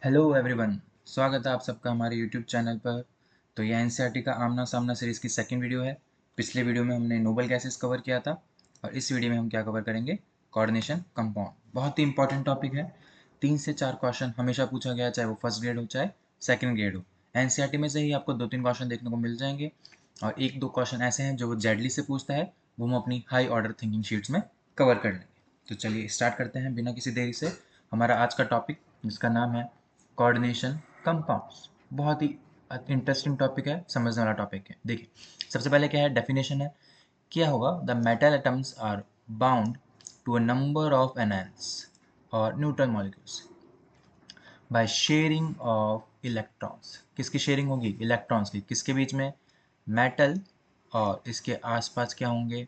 Hello everyone, स्वागत है आप सबका हमारे यूट्यूब चैनल पर। तो ये एनसीईआरटी का आमना सामना सीरीज़ की सेकंड वीडियो है। पिछले वीडियो में हमने नोबल गैसेस कवर किया था और इस वीडियो में हम क्या कवर करेंगे, कोऑर्डिनेशन कंपाउंड। बहुत ही इंपॉर्टेंट टॉपिक है। 3 से 4 क्वेश्चन हमेशा पूछा गया, चाहे वो फर्स्ट ग्रेड हो चाहे सेकेंड ग्रेड हो। एनसीईआरटी में से ही आपको 2-3 क्वेश्चन देखने को मिल जाएंगे और 1-2 क्वेश्चन ऐसे हैं जो वो जेडली से पूछता है, वो हम अपनी हाई ऑर्डर थिंकिंग शीट्स में कवर कर लेंगे। तो चलिए स्टार्ट करते हैं बिना किसी देरी से। हमारा आज का टॉपिक जिसका नाम है कोऑर्डिनेशन कंपाउंड्स। बहुत ही इंटरेस्टिंग टॉपिक है, समझने वाला टॉपिक है। देखिए, सबसे पहले क्या है, डेफिनेशन है। क्या होगा, the metal atoms are bound to a number of anions or neutral molecules by sharing of electrons. किसकी शेयरिंग होगी? इलेक्ट्रॉन्स की। किसके बीच में? मेटल और इसके आसपास क्या होंगे,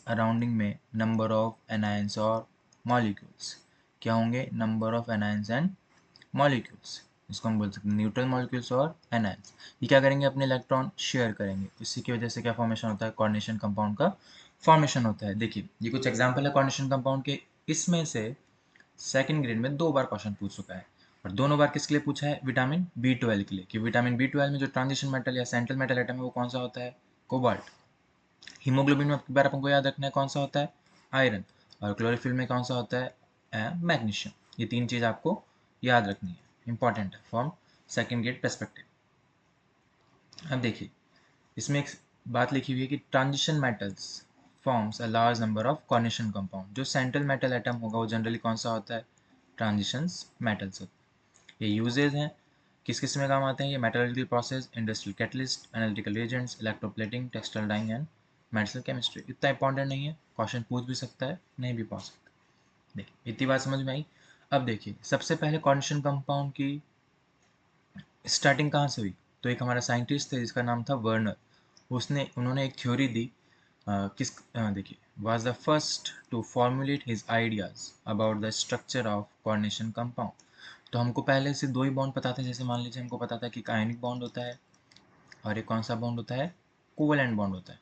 अराउंडिंग में नंबर ऑफ एनायंस और मॉलिक्यूल्स। क्या होंगे? Number of anions and molecules. इसको हम बोल सकते हैं न्यूट्रल मॉलिक्यूल्स और एनायंस। ये क्या करेंगे? अपने इलेक्ट्रॉन शेयर करेंगे। इसी की वजह से क्या फॉर्मेशन होता है? कोऑर्डिनेशन कंपाउंड का फॉर्मेशन होता है। देखिए, ये कुछ एग्जांपल है कोऑर्डिनेशन कंपाउंड के। इसमें से सेकंड ग्रेड में 2 बार क्वेश्चन पूछ चुका है और दोनों बार किसके लिए पूछा है? विटामिन B12 के लिए। कि विटामिन B12 में जो ट्रांजिशन मेटल या सेंट्रल मेटल एटम है वो कौन सा होता है? कोबाल्ट। हीमोग्लोबिन में बार आपको याद रखना है कौन सा होता है? आयरन। और क्लोरोफिल में कौन सा होता है? मैग्नीशियम। ये 3 चीज़ आपको याद रखनी है, इंपॉर्टेंट है फ्रॉम सेकेंड ग्रेड परस्पेक्टिव। अब देखिए, इसमें एक बात लिखी हुई है कि transition metals forms a large number of coordination compound. जो सेंट्रल मेटल एटम होगा वो जनरली कौन सा होता है? ट्रांजिशंस मेटल्स होता है। ये यूजेज हैं, किस किस में काम आते हैं ये? Metallurgical process, industrial catalyst, analytical agents, electroplating, textile dyeing and medicinal chemistry. इतना इंपॉर्टेंट नहीं है, क्वेश्चन पूछ भी सकता है, नहीं भी पूछ सकता। देखिए, इतनी बात समझ में आई। अब देखिए, सबसे पहले कोऑर्डिनेशन कंपाउंड की स्टार्टिंग कहाँ से हुई? तो एक हमारा साइंटिस्ट थे जिसका नाम था वर्नर। उन्होंने एक थ्योरी दी। देखिए, was the first to formulate his ideas about the structure of coordination compound। तो हमको पहले से 2 ही बॉन्ड पता थे। जैसे मान लीजिए हमको पता था कि आयनिक बॉन्ड होता है और एक कौन सा बॉन्ड होता है? कोवेलेंट बॉन्ड होता है।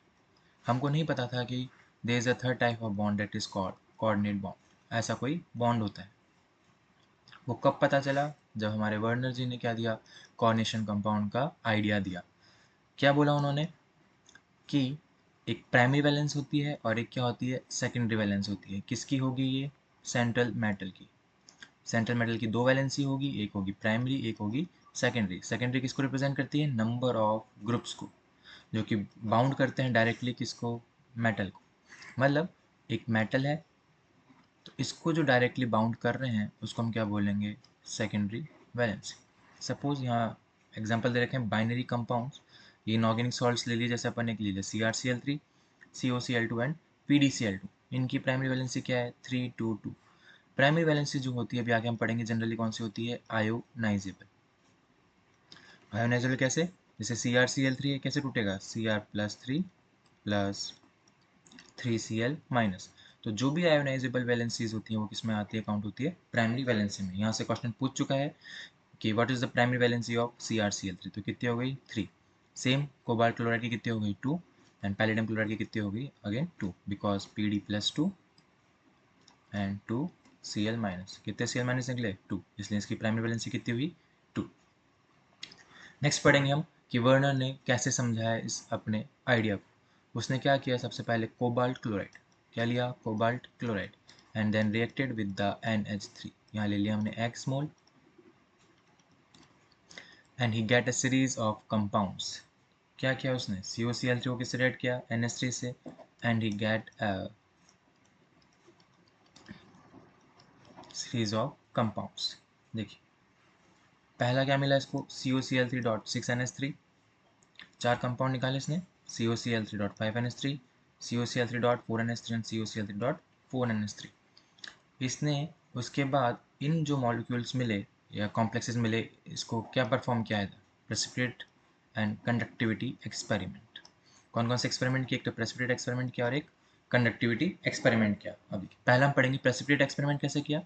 हमको नहीं पता था कि there is a third type of bond that is called coordinate bond. ऐसा कोई बॉन्ड होता है। वो कब पता चला? जब हमारे वर्नर जी ने क्या दिया? कोऑर्डिनेशन कंपाउंड का आइडिया दिया। क्या बोला उन्होंने? कि एक प्राइमरी वैलेंस होती है और एक क्या होती है? सेकेंडरी वैलेंस होती है। किसकी होगी ये? सेंट्रल मेटल की। सेंट्रल मेटल की 2 वैलेंसी होगी, एक होगी प्राइमरी, एक होगी सेकेंडरी। सेकेंडरी किसको रिप्रेजेंट करती है? नंबर ऑफ ग्रुप्स को, जो कि बाउंड करते हैं डायरेक्टली किसको? मेटल को। मतलब एक मेटल है तो इसको जो डायरेक्टली बाउंड कर रहे हैं उसको हम क्या बोलेंगे? Secondary valency. सपोज यहाँ एग्जांपल दे रखे हैं बाइनरी कंपाउंड्स। ये इनऑर्गेनिक सॉल्ट्स ले लिए, जैसे अपन ने ले लिया CrCl3, COCl2 एंड PdCl2। इनकी प्राइमरी वैलेंसी क्या है? 3 2 2। प्राइमरी वैलेंसी जो होती है, अभी आगे हम पढ़ेंगे जनरली कौन सी होती है? आयोनाइजेबल। आयोनाइजेबल कैसे? जैसे CrCl3 है, कैसे टूटेगा? Cr+3 plus 3Cl-। तो जो भी आयोनाइजेबल वैलेंसीज होती हैं वो किस में आती है? काउंट होती है प्राइमरी वैलेंसी में। यहाँ से क्वेश्चन पूछ चुका है कि what is the primary valency of CrCl3। तो कितनी हो गई? 3। सेम कोबाल्ट क्लोराइड की कितनी हो गई? 2। एंड पैलेडियम क्लोराइड की कितनी हो गई? Again 2, because Pd+2 and 2Cl-। कितने Cl- निकले? 2, इसलिए इसकी प्राइमरी वैलेंसी कितनी हुई? 2। नेक्स्ट पढ़ेंगे हम कि वर्नर ने कैसे समझाया इस अपने आइडिया को। उसने क्या किया? सबसे पहले कोबाल्ट क्लोराइड, क्या लिया? Cobalt chloride, and then reacted with the NH3। यहाँ ले लिया हमने X mole, and he get a series of compounds. क्या किया उसने? COCl3 को किससे रिएक्ट किया? NH3 से, and he get a series of compounds. देखिए, पहला क्या मिला इसको? COCl3.6NH3। 4 कंपाउंड निकाले इसने। COCl3.5NH3, COCl3.4NH3 and COCl3.4NH3। इसने उसके बाद इन जो मॉलिक्यूल्स मिले या कॉम्प्लेक्सेस मिले, इसको क्या परफॉर्म किया था? Precipitate and conductivity experiment. कौन कौन से एक्सपेरिमेंट किए? एक तो प्रेसिपिटेट एक्सपेरिमेंट किया और एक कंडक्टिविटी एक्सपेरिमेंट किया। अभी पहला हम पढ़ेंगे प्रेसिपिटेट एक्सपेरिमेंट कैसे किया।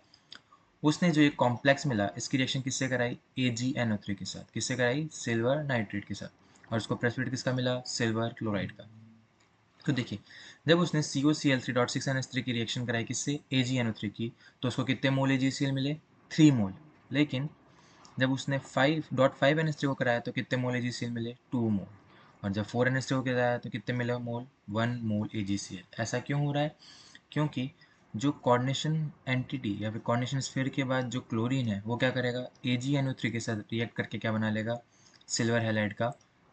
उसने जो एक कॉम्प्लेक्स मिला, इसकी रिएक्शन किससे कराई? AgNO3 के साथ। किससे कराई? सिल्वर नाइट्रेट के साथ। और उसको प्रेसिपिटेट किसका मिला? सिल्वर क्लोराइड का। तो देखिए, जब उसने COCl3.6NH3 की रिएक्शन कराई किससे? AgNO3 की, तो उसको कितने मोल AgCl मिले? 3 मोल। लेकिन जब उसने 5.5 NH3 को कराया तो कितने मोल AgCl मिले, 2 मोल। और जब 4 NH3 को कराया तो कितने मिले मोल, 1 मोल AgCl। ऐसा क्यों हो रहा है, क्योंकि जो कोऑर्डिनेशन एंटिटी या फिर कोऑर्डिनेशन स्फीयर के बाद जो क्लोरीन है वो क्या करेगा, AgNO3 के साथ रिएक्ट करके क्या बना लेगा, सिल्वर हैलाइड का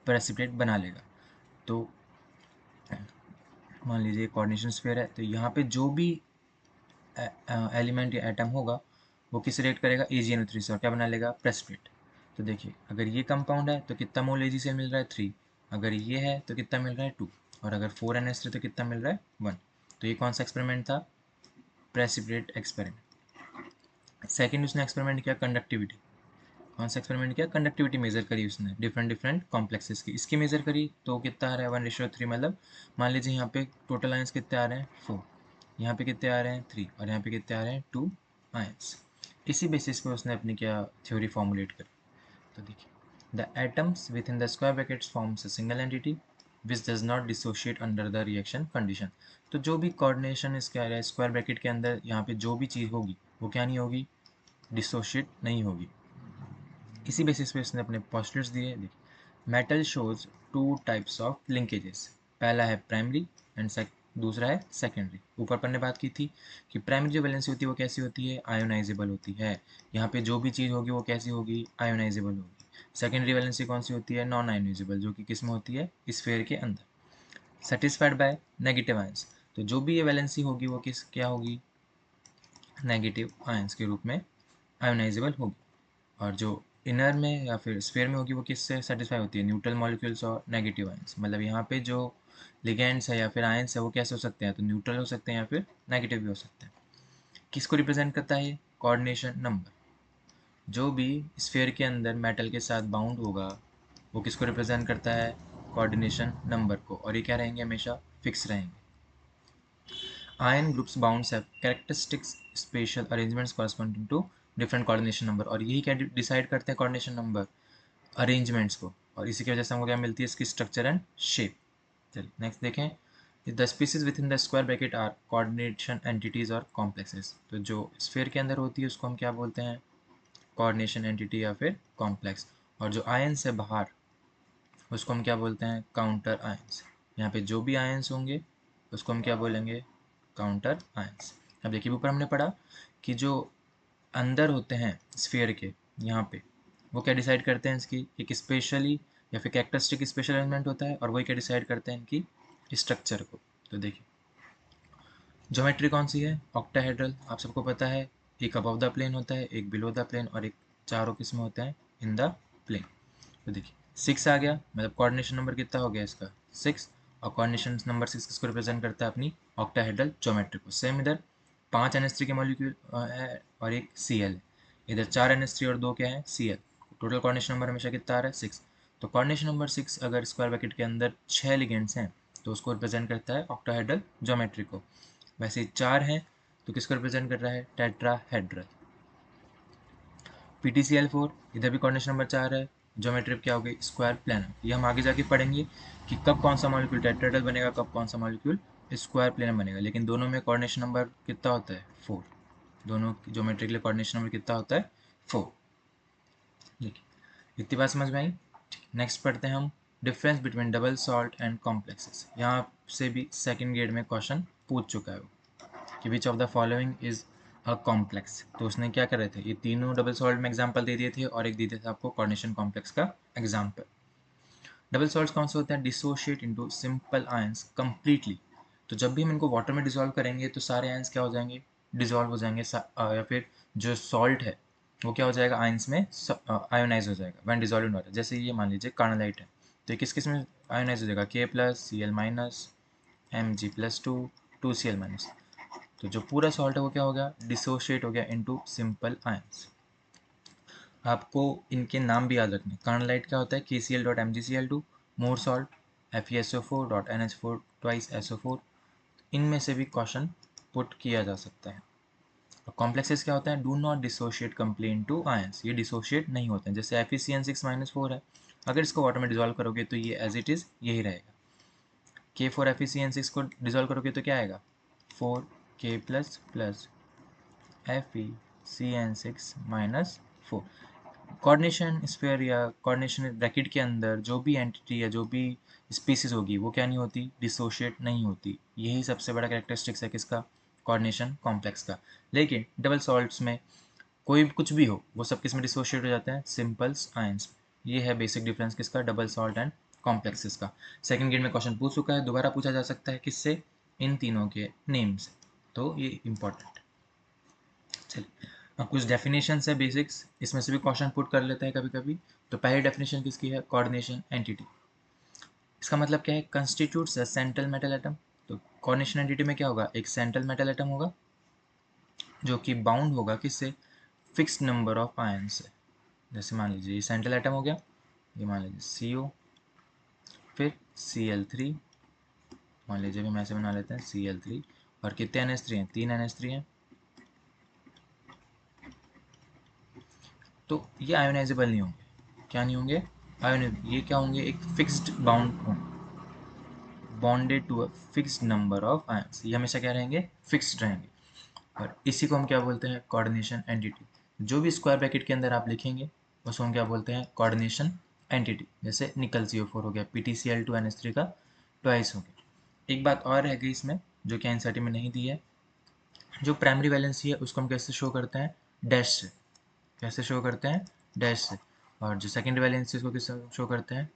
प्रेसिपिटेट बना लेगा। तो मान लीजिए कोऑर्डिनेशन स्फीयर है, तो यहाँ पे जो भी एलिमेंट या एटम होगा वो किस रिएक्ट करेगा, AgNO3 से, और क्या बना लेगा, प्रेसिपिटेट। तो देखिए अगर ये कंपाउंड है तो कितना मोल AgCl मिल रहा है, 3। अगर ये है तो कितना मिल रहा है, 2। और अगर 4NH3 तो कितना मिल रहा है, 1। तो ये कौन सा एक्सपेरिमेंट था, प्रेसिपिटेट एक्सपेरिमेंट। सेकंड उसने एक्सपेरिमेंट किया कंडक्टिविटी। कौन सा एक्सपेरिमेंट किया, कंडक्टिविटी मेजर करी उसने डिफरेंट कॉम्प्लेक्सेस की। इसकी मेजर करी तो कितना आ रहा है, 1:3। मतलब मान लीजिए यहाँ पे टोटल आयंस कितने आ रहे हैं, 4। यहाँ पे कितने आ रहे हैं, 3। और यहाँ पे कितने आ रहे हैं, 2 आयंस। इसी बेसिस पे उसने अपनी क्या थ्योरी फॉर्मुलेट करी। तो देखिए, the atoms with in the square brackets forms a single entity which does not dissociate under the reaction condition. तो जो भी कोऑर्डिनेशन इसके आ रहा है स्क्वायर ब्रैकेट के अंदर, यहाँ पे जो भी चीज़ होगी वो क्या नहीं होगी, डिसोशिएट नहीं होगी। इसी बेसिस पे इसने अपने पोस्टर्स दिए। देखिए, metal shows 2 types of linkages. पहला है प्राइमरी एंड दूसरा है सेकेंडरी। ऊपर पर ने बात की थी कि प्राइमरी जो वैलेंसी होती है वो कैसी होती है, आयोनाइजेबल होती है। यहाँ पे जो भी चीज़ होगी वो कैसी होगी, आयोनाइजेबल होगी। सेकेंडरी वैलेंसी कौन सी होती है, नॉन आयोनाइजेबल, जो कि किस में होती है, स्फीयर के अंदर। Satisfied by negative ions. तो जो भी ये वैलेंसी होगी वो किस क्या होगी, नेगेटिव आयंस के रूप में आयोनाइजेबल होगी। और जो इनर में या फिर स्फीयर में होगी वो किससे सेटिस्फाई होती है, न्यूट्रल मॉलिक्यूल्स और नेगेटिव आयंस। मतलब यहाँ पे जो लिगेंड्स है या फिर आयंस है वो कैसे हो सकते हैं, तो न्यूट्रल हो सकते हैं या फिर नेगेटिव भी हो सकते हैं। किसको रिप्रेजेंट करता है, कोऑर्डिनेशन नंबर। जो भी स्फीयर के अंदर मेटल के साथ बाउंड होगा वो किसको रिप्रेजेंट करता है, कोऑर्डिनेशन नंबर को। और ये क्या रहेंगे, हमेशा फिक्स रहेंगे। Ion groups bounds have characteristics special arrangements corresponding to different coordination number. और यही क्या डिसाइड करते हैं, कोऑर्डिनेशन नंबर, अरेंजमेंट्स को। और इसी की वजह से हमको क्या मिलती है, इसकी स्ट्रक्चर एंड शेप। चलिए नेक्स्ट देखें, the species within the square bracket are coordination entities और कॉम्प्लेक्सेस। तो जो स्फीयर के अंदर होती है उसको हम क्या बोलते हैं, कोऑर्डिनेशन एंटिटी या फिर कॉम्प्लेक्स। और जो आयंस है बाहर उसको हम क्या बोलते हैं, काउंटर आयंस। यहाँ पे जो भी आयंस होंगे उसको हम क्या बोलेंगे, काउंटर आयंस। अब देखिए ऊपर हमने पढ़ा कि जो अंदर होते हैं स्फीयर के, यहाँ पे वो क्या डिसाइड करते हैं, इसकी एक स्पेशली या फिर कैरेक्टरिस्टिक स्पेशल अरेंजमेंट होता है, और वही क्या डिसाइड करते हैं, इनकी स्ट्रक्चर को। तो देखिए ज्योमेट्री कौन सी है, ऑक्टाहेड्रल, आप सबको पता है। एक अबव द प्लेन होता है, एक बिलो द प्लेन, और एक चारों किस्म होते हैं इन द प्लेन। तो देखिए 6 आ गया, मतलब कोऑर्डिनेशन नंबर कितना हो गया इसका, 6। और कोऑर्डिनेशन नंबर 6 किसको रिप्रेजेंट करता है, अपनी ऑक्टाहेड्रल ज्योमेट्री को। सेम इधर 5 NH3 के मॉलिक्यूल है और एक Cl है। इधर 4 NH3 और 2 क्या है, Cl। टोटल कोऑर्डिनेशन नंबर हमेशा कितना आ रहा है, 6। तो कोऑर्डिनेशन नंबर 6 अगर स्क्वायर ब्रैकेट के अंदर 6 लिगेंड्स हैं तो उसको रिप्रेजेंट करता है ऑक्टाहेड्रल ज्योमेट्री को। वैसे 4 हैं तो किसको रिप्रेजेंट कर रहा है, टेट्राहेड्रल। PTCl4, इधर भी कोऑर्डिनेशन नंबर 4 है, ज्योमेट्री क्या हो गई, स्क्वायर प्लेनर। ये हम आगे जाके पढ़ेंगे कि कब कौन सा मॉलिक्यूल टेट्राहेड्रल बनेगा, कब कौन सा मॉलिक्यूल स्क्वायर प्लेनर बनेगा। लेकिन दोनों में कोऑर्डिनेशन नंबर कितना होता है, 4। दोनों ज्योमेट्री के लिए कोऑर्डिनेशन नंबर कितना होता है, 4। देखिए इतनी बात समझ में आई। नेक्स्ट पढ़ते हैं हम, difference between double salt and complexes. यहाँ से भी सेकेंड ग्रेड में क्वेश्चन पूछ चुका है वो, कि विच of the following is a complex. तो उसने क्या कर रहे थे, ये तीनों डबल सॉल्ट में एग्जांपल दे दिए थे और एक दे दिया था आपको कोऑर्डिनेशन कॉम्प्लेक्स का एग्जांपल। डबल सॉल्ट्स कौन से होते हैं, dissociate into simple ions completely. तो जब भी हम इनको वाटर में डिसॉल्व करेंगे तो सारे आयंस क्या हो जाएंगे, डिसॉल्व हो जाएंगे, या फिर जो सॉल्ट है वो क्या हो जाएगा, आयंस में आयोनाइज हो जाएगा व्हेन डिसॉल्व इन वाटर। जैसे ये मान लीजिए कार्नलाइट है तो ये किस किस में आयोनाइज हो जाएगा, K+Cl- Mg+2 2Cl-। तो जो पूरा सॉल्ट है वो क्या हो गया, डिसोशिएट हो गया इनटू सिंपल आयंस। आपको इनके नाम भी याद रखने, कार्नलाइट क्या होता है, KCl.MgCl2, मोर सॉल्ट FeSO4.NH4 ट्वाइस SO4। इनमें से भी क्वेश्चन पुट किया जा सकता है। और कॉम्प्लेक्सेस क्या होता है, do not dissociate complete to ions, ये डिसोशिएट नहीं होते हैं। जैसे FeCN6-4 है, अगर इसको वाटर में डिजोल्व करोगे तो ये एज इट इज़ यही रहेगा। K4FeCN6 को डिजोल्व करोगे तो क्या आएगा, 4K++ FeCN6-4। कोऑर्डिनेशन स्फीयर या कोऑर्डिनेशन ब्रैकेट के अंदर जो भी एंटिटी या जो भी स्पीसीज होगी वो क्या नहीं होती, डिसोशिएट नहीं होती। यही सबसे बड़ा कैरेक्टरिस्टिक्स है किसका, कोऑर्डिनेशन कॉम्प्लेक्स का। लेकिन डबल सॉल्ट्स में कोई कुछ भी हो वो सब किस में डिसोशिएट हो जाते हैं, सिंपल्स आयंस। ये है बेसिक डिफरेंस किसका, डबल सॉल्ट एंड कॉम्प्लेक्सेस का। सेकंड ग्रेड में क्वेश्चन पूछ चुका है, दोबारा पूछा जा सकता है किससे, इन तीनों के नेम से, तो ये इंपॉर्टेंट। चलिए अब कुछ डेफिनेशंस है बेसिक्स, इसमें से भी क्वेश्चन पुट कर लेते हैं कभी कभी। तो पहली डेफिनेशन किसकी है, कोऑर्डिनेशन एंटिटी। इसका मतलब क्या है, constitutes a central metal atom. तो कोऑर्डिनेशन एंटिटी में क्या होगा, एक सेंट्रल मेटल एटम होगा जो कि बाउंड होगा किससे, फिक्स्ड नंबर ऑफ आयन से। जैसे मान लीजिए ये सेंट्रल एटम हो गया, ये मान लीजिए CO, फिर Cl3, मान लीजिए भी हम ऐसे बना लेते हैं Cl3, और कितने NH3 हैं, 3 NH3 हैं। तो ये आयोनाइजेबल नहीं होंगे, क्या नहीं होंगे, आयोनाइज, ये क्या होंगे, एक फिक्स्ड बाउंड होंगे, bonded to a fixed number of ions, ये हमेशा क्या रहेंगे, फिक्स्ड रहेंगे। और इसी को हम क्या बोलते हैं, कोऑर्डिनेशन एंटिटी। जो भी स्क्वायर ब्रैकेट के अंदर आप लिखेंगे उसको हम क्या बोलते हैं, कोऑर्डिनेशन एंटिटी। जैसे निकल CO4 हो गया, PtCl2NH3 का ट्वाइस हो गया। एक बात और है गई इसमें जो कि एनसीईआरटी में नहीं दी है, जो प्राइमरी वैलेंसी है उसको हम कैसे शो करते हैं, डैश से। कैसे शो करते हैं, डैश से। और जो सेकेंडरी वैलेंसी उसको किससे शो करते हैं,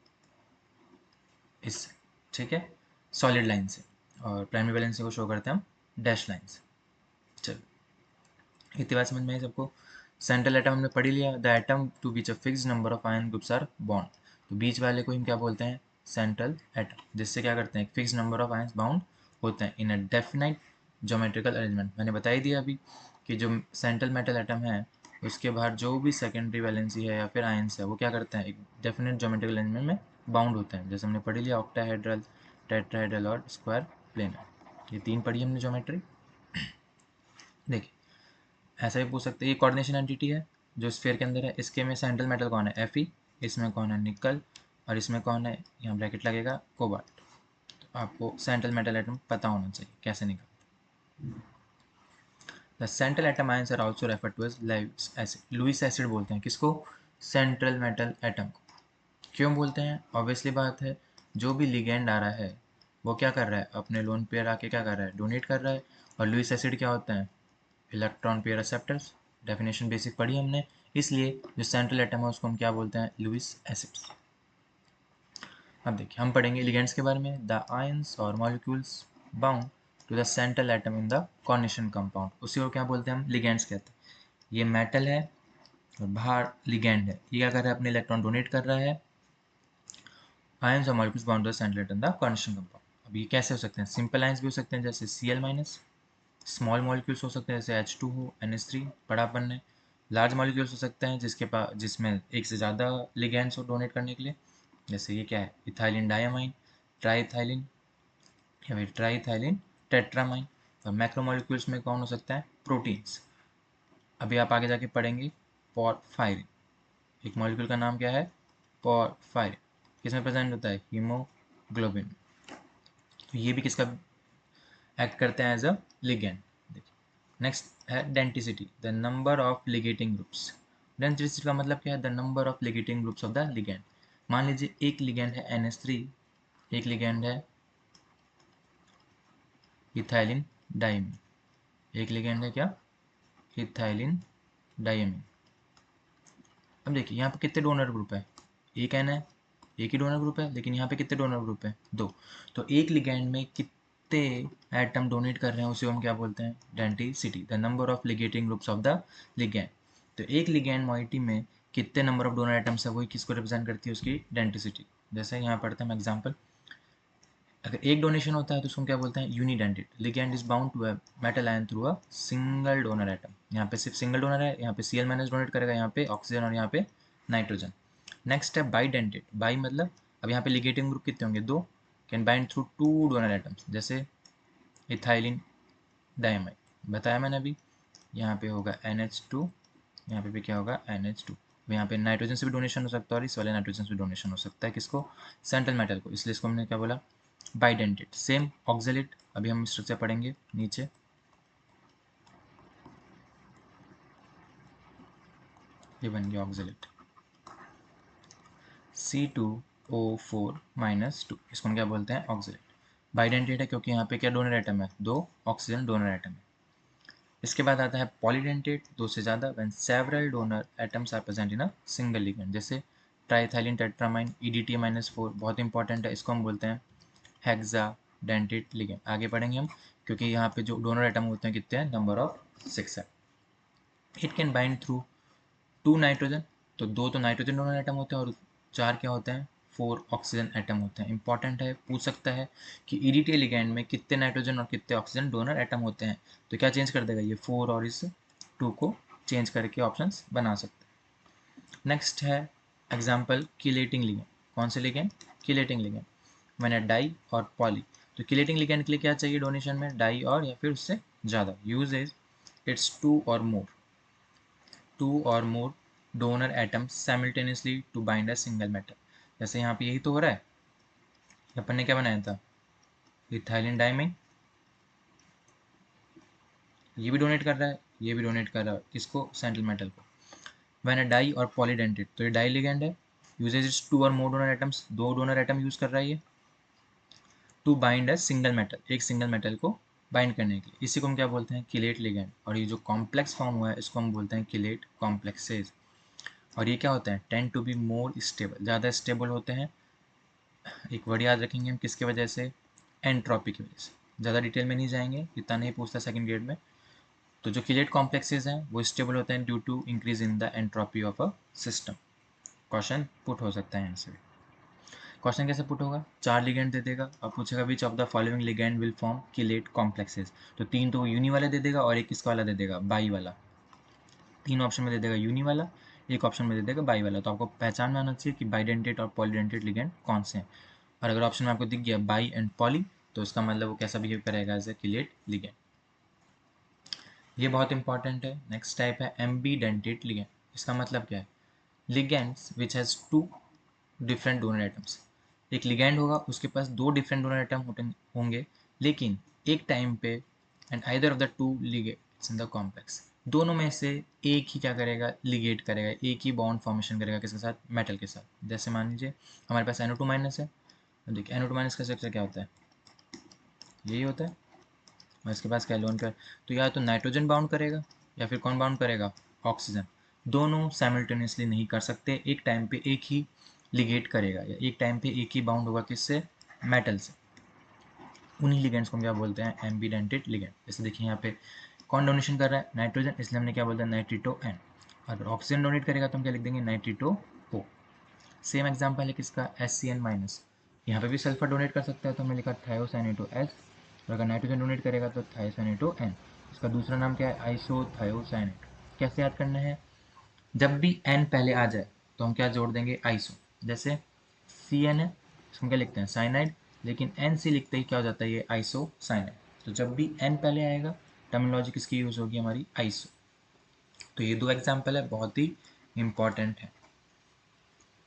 इससे, ठीक है, सॉलिड लाइन से। और प्राइमरी वैलेंसी को शो करते हैं हम डैश लाइन से। चलो इतनी बात समझ में आई सबको। सेंट्रल एटम हमने पढ़ लिया, the atom to which a fix number of ion groups are bond. तो बीच वाले को हम क्या बोलते हैं, सेंट्रल एटम, जिससे क्या करते हैं, fix number of ions bound होते हैं इन अ डेफिनाइट ज्योमेट्रिकल अरेंजमेंट। मैंने बता ही दिया अभी कि जो सेंट्रल मेटल एटम है उसके बाहर जो भी सेकेंडरी वैलेंसी है या फिर आयन्स है वो क्या करते हैं, एक डेफिनेट ज्योमेट्रिकल अरेंजमेंट में बाउंड होते हैं। जैसे हमने पढ़ लिया ऑक्टाहेड्रल, टेट्राहेड्रल और स्क्वायर प्लेनर, ये तीन पढ़ी हमने ज्योमेट्री। देखिए ऐसा भी पूछ सकते हैं, ये कोऑर्डिनेशन एंटिटी है जो स्फीयर के अंदर है, इसके में सेंट्रल मेटल कौन है, Fe, इसमें कौन है, निकल, और इसमें कौन है, यहाँ ब्रैकेट लगेगा, कोबाल्ट। तो आपको सेंट्रल मेटल एटम पता होना चाहिए कैसे निकलता है। The central atom ions are also refer to as Lewis acid. Lewis acid बोलते हैं किसको, सेंट्रल मेटल एटम को। क्यों बोलते हैं, ऑब्वियसली बात है, जो भी लिगेंड आ रहा है वो क्या कर रहा है, अपने लोन पेयर आके क्या कर रहा है, डोनेट कर रहा है। और लुईस एसिड क्या होता है, electron pair acceptors. Definition basic पढ़ी हमने, इसलिए जो सेंट्रल एटम है उसको हम क्या बोलते हैं, लुईस एसिड्स। अब देखिए हम पढ़ेंगे लिगेंड्स के बारे में, द आयंस और molecules bound to the central atom in the coordination compound, उसी को क्या बोलते हैं हम, लिगेंड्स कहते हैं। ये मेटल है और बाहर लिगेंड है, ये क्या कर रहा है, अपने इलेक्ट्रॉन डोनेट कर रहा है। आयंस और molecules bound to the central atom in the coordination compound. अब ये कैसे हो सकते हैं, सिंपल आयंस भी हो सकते हैं जैसे Cl-, स्मॉल मॉलिक्यूल्स हो सकते हैं जैसे H2 हो, NH3 पढ़ा अपन ने। लार्ज मॉलिक्यूल्स हो सकते हैं जिसके पास, जिसमें एक से ज़्यादा लिगेंड्स हो डोनेट करने के लिए, जैसे ये क्या है, इथाइलिन डायमाइन, ट्राईथाइलिन, या फिर ट्राईथाइलिन टेट्रामाइन। और मैक्रोमोलिक्यूल्स में कौन हो सकता है, प्रोटीन्स। अभी आप आगे जाके पढ़ेंगे पॉरफायरिन, एक मॉलिक्यूल का नाम क्या है, पॉरफायरिन, किसमें प्रेजेंट होता है, हीमोग्लोबिन। तो ये भी किसका एक्ट करते हैं, एज अ लिगेंड। नेक्स्ट है denticity, the number of ligating groups. Denticity का मतलब क्या है, the number of ligating groups of the ligand. मान लीजिए एक लिगेंड है NH3, एक लिगेंड है इथाइलिन डाइमीन, एक लिगेंड है क्या, इथाइलिन डाइमीन। अब देखिए यहाँ पे कितने डोनर ग्रुप है, एक एन है, एक ही डोनर ग्रुप है, लेकिन यहाँ पे कितने डोनर ग्रुप है, दो। तो एक लिगेंड में कितने एटम डोनेट कर रहे हैं उसे हम क्या बोलते हैं, denticity, the number of ligating groups of the ligand. तो एक लिगेंड मॉइटी में कितने नंबर ऑफ डोनर एटम्स है वही किसको रिप्रेजेंट करती है, उसकी डेंटिसिटी। जैसे यहाँ पढ़ते हैं एग्जाम्पल, अगर एक डोनेशन होता है तो उसको क्या बोलते हैं, unidentate, ligand is bound to a metal ion through a single donor atom. यहाँ पे सिर्फ सिंगल डोनर है, यहाँ पे Cl- डोनेट करेगा, यहाँ पे ऑक्सीजन और यहाँ पे नाइट्रोजन। नेक्स्ट है बाइडेंटेड, बाई मतलब अब यहाँ पे लिगेटिंग ग्रुप कितने होंगे, दो, can bind through two donor atoms, जैसे इथाइलिन डाइमाइड बताया मैंने अभी। यहाँ पे होगा NH2, यहाँ पे भी क्या होगा, NH2। यहाँ पे नाइट्रोजन से भी डोनेशन हो सकता है और इस वाले नाइट्रोजन से भी डोनेशन हो सकता है, किसको, सेंट्रल मेटल को, इसलिए इसको हमने क्या बोला, बाइडेंटेड। सेम ऑक्जेलेट, अभी हम स्ट्रक्चर पढ़ेंगे नीचे। ये बन गया ऑक्जेलेट। C2O4-2, इसको हम क्या बोलते हैं, ऑक्सीडेंट। बाइडेंटेट है क्योंकि यहाँ पे क्या डोनर एटम है, 2 ऑक्सीजन डोनर एटम है। इसके बाद आता है पॉलीडेंटेट, 2 से ज़्यादा, when several donor atoms are present in a single ligand, जैसे ट्राइथाइलिन टेट्रामाइन EDTA-4, बहुत इंपॉर्टेंट है, इसको हम बोलते हैं हेक्साडेंटेट लिगेंड। आगे पढ़ेंगे हम, क्योंकि यहाँ पे जो डोनर एटम होते हैं कितने हैं, नंबर ऑफ 6 है। It can bind through 2 nitrogen, तो 2 तो नाइट्रोजन डोनर एटम होते हैं और 4 क्या होते हैं, 4 ऑक्सीजन एटम होते हैं। इंपॉर्टेंट है, पूछ सकता है कि EDTA लिगैंड में कितने नाइट्रोजन और कितने ऑक्सीजन डोनर एटम होते हैं, तो क्या चेंज कर देगा, ये 4 और इस 2 को चेंज करके ऑप्शंस बना सकते हैं। नेक्स्ट है एग्जाम्पल किलेटिंग लिगैंड। कौन से लिगैंड, किलेटिंग लिगैंड। मैंने डाई और पॉली, तो किलेटिंग लिगैंड के लिए क्या चाहिए डोनेशन में, डाई और या फिर उससे ज़्यादा। Use is it's 2 or more donor atoms simultaneously to bind a single metal। जैसे यहाँ पे यही तो हो रहा है, अपन ने क्या बनाया था, इथाइलिन डाइमिन, ये भी डोनेट कर रहा है, ये भी डोनेट कर रहा है, किसको, सेंट्रल मेटल को। When a di or polydentate, तो ये डाई लिगेंड है, uses is 2 or more donor atoms, 2 donor atom use कर रहा है ये, to bind a single metal, एक सिंगल मेटल को बाइंड करने के लिए। इसी को हम क्या बोलते हैं, किलेट लिगेंड। और ये जो कॉम्प्लेक्स फॉर्म हुआ है इसको हम बोलते हैं किलेट कॉम्प्लेक्सेज। और ये क्या होता है, tend to be more stable, ज़्यादा स्टेबल होते हैं। एक वर्ड याद रखेंगे हम किसके वजह से, एंट्रोपी की वजह से। ज़्यादा डिटेल में नहीं जाएंगे, इतना नहीं पूछता सेकंड ग्रेड में। तो जो किलेट कॉम्प्लेक्सेस हैं वो स्टेबल होते हैं due to increase in the entropy of a system. Question put हो सकता है यहाँ से। क्वेश्चन कैसे पुट होगा, 4 लिगेंड दे देगा और पूछेगा विच of the following ligand will form chelate complexes. तो 3 तो यूनी वाला दे देगा और एक किसका वाला दे देगा, बाई वाला। 3 ऑप्शन में दे देगा यूनी वाला, एक ऑप्शन में दे देगा बाई वाला। तो आपको पहचान में आना चाहिए कि बाइडेंटेट और पॉलीडेंटेट लिगेंड कौन से हैं। और अगर ऑप्शन में आपको दिख गया बाई एंड पॉली, तो इसका मतलब वो कैसा बिहेव करेगा, एज ए किलेट लिगेंड। ये बहुत इंपॉर्टेंट है। नेक्स्ट टाइप है एम्बीडेंटेट लिगेंड। इसका मतलब क्या है, ligands which has 2 different donor atoms. एक लिगेंड होगा, उसके पास 2 डिफरेंट डोनर एटम होंगे, लेकिन एक टाइम पे and either of the 2 ligands in the complex, दोनों में से एक ही क्या करेगा, लिगेट करेगा, एक ही बॉन्ड फॉर्मेशन करेगा, किसके साथ, मेटल के साथ। जैसे मान लीजिए हमारे पास NO2- है, देखिए NO2- का स्ट्रक्चर क्या होता है, यही होता है। और इसके पास क्या, लोन का, तो या तो नाइट्रोजन बाउंड करेगा या फिर कौन बाउंड करेगा, ऑक्सीजन। दोनों साइमल्टेनियसली नहीं कर सकते, एक टाइम पे एक ही लिगेट करेगा या एक टाइम पे एक ही बाउंड होगा, किससे, मेटल से। उन्हीं लिगेंड्स को हम क्या बोलते हैं, एम्बीडेंटेड लिगेंड। जैसे देखिए यहाँ पे कौन डोनेशन कर रहा है, नाइट्रोजन, इसलिए हमने क्या बोलते हैं, नाइट्रिटो एन। अगर ऑक्सीजन डोनेट करेगा तो हम क्या लिख देंगे, नाइट्रिटो ओ। सेम एग्जाम्पल है किसका, SCN-। यहाँ पे भी सल्फर डोनेट कर सकता है, तो हमने लिखा थायोसाइनेटो-S। और अगर नाइट्रोजन डोनेट करेगा तो थायोसाइनेटो-N। इसका दूसरा नाम क्या है, आइसोथायोसाइनेट। कैसे याद करना है, जब भी N पहले आ जाए तो हम क्या जोड़ देंगे, आइसो। जैसे CN है, इसको हम क्या लिखते हैं, साइनाइड, लेकिन NC लिखते ही क्या हो जाता है, ये आइसोसाइनाइड। तो जब भी N पहले आएगा, टर्मिनोलॉजी किसकी यूज़ होगी, हमारी आइसो। तो ये 2 एग्जाम्पल है, बहुत ही इंपॉर्टेंट है।